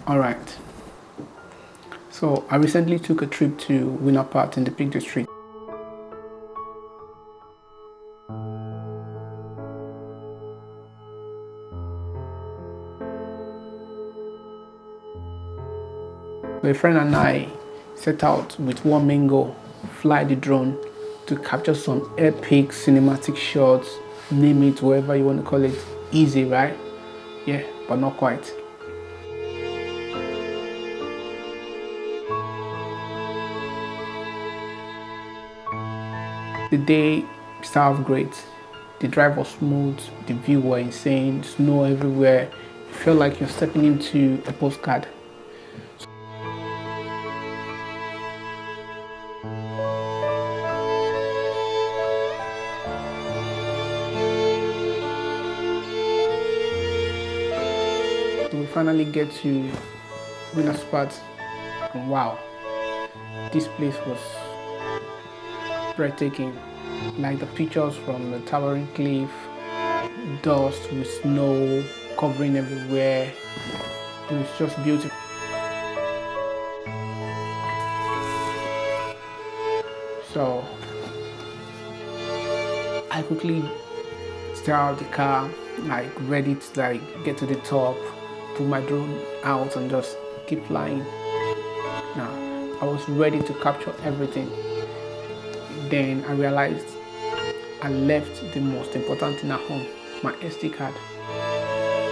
Alright, so I recently took a trip to Winnat Pass in the Peak District. My friend and I set out with one main goal: fly the drone to capture some epic cinematic shots, name it whatever you want to call it. Easy, right? Yeah, but not quite. The day started off great. The drive was smooth, the view was insane, snow everywhere. You felt like you're stepping into a postcard. So we finally get to Winnat Pass, and wow, this place was breathtaking. Like the pictures from the towering cliff, dust with snow covering everywhere. It was just beautiful. So I quickly start out the car, like ready to get to the top, put my drone out and just keep flying. Now I was ready to capture everything. Then I realized I left the most important thing at home, my SD card.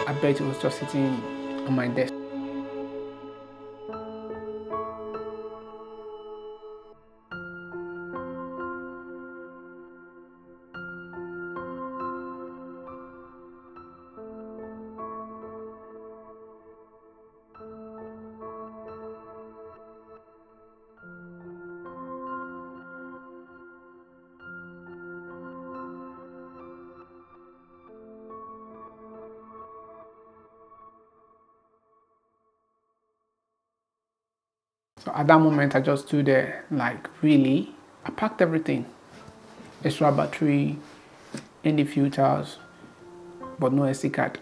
I bet it was just sitting on my desk. So at that moment, I just stood there like, really? I packed everything. Extra battery, ND filters, but no SD card.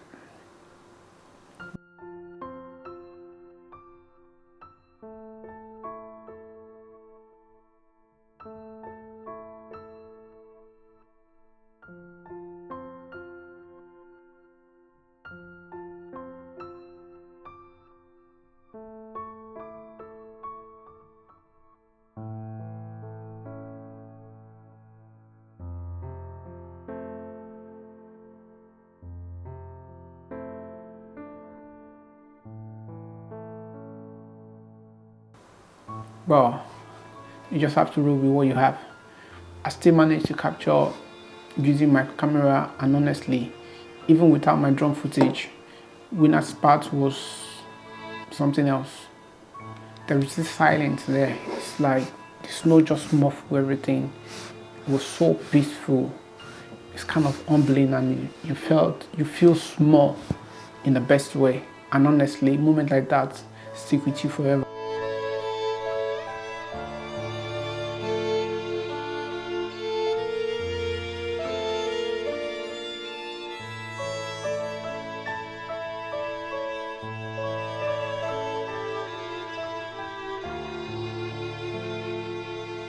Well, you just have to roll with what you have. I still managed to capture using my camera, and honestly, even without my drone footage, Winnat Pass was something else. There is this silence there. It's like the snow just muffled everything. It was so peaceful. It's kind of humbling, and you feel small in the best way. And honestly, moments like that stick with you forever.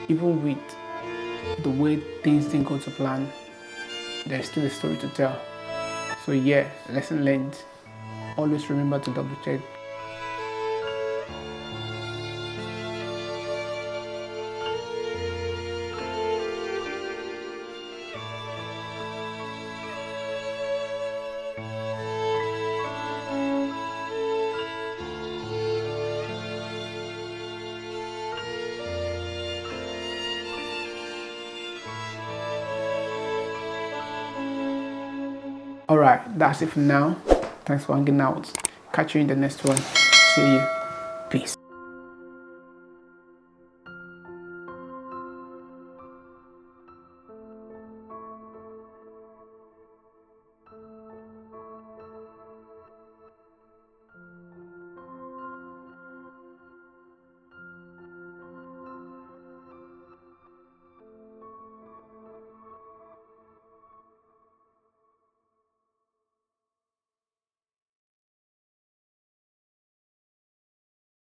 Even with the way things didn't go to plan, there's still a story to tell. So yeah, lesson learned. Always remember to double check. Alright, that's it for now. Thanks for hanging out. Catch you in the next one. See you. Peace.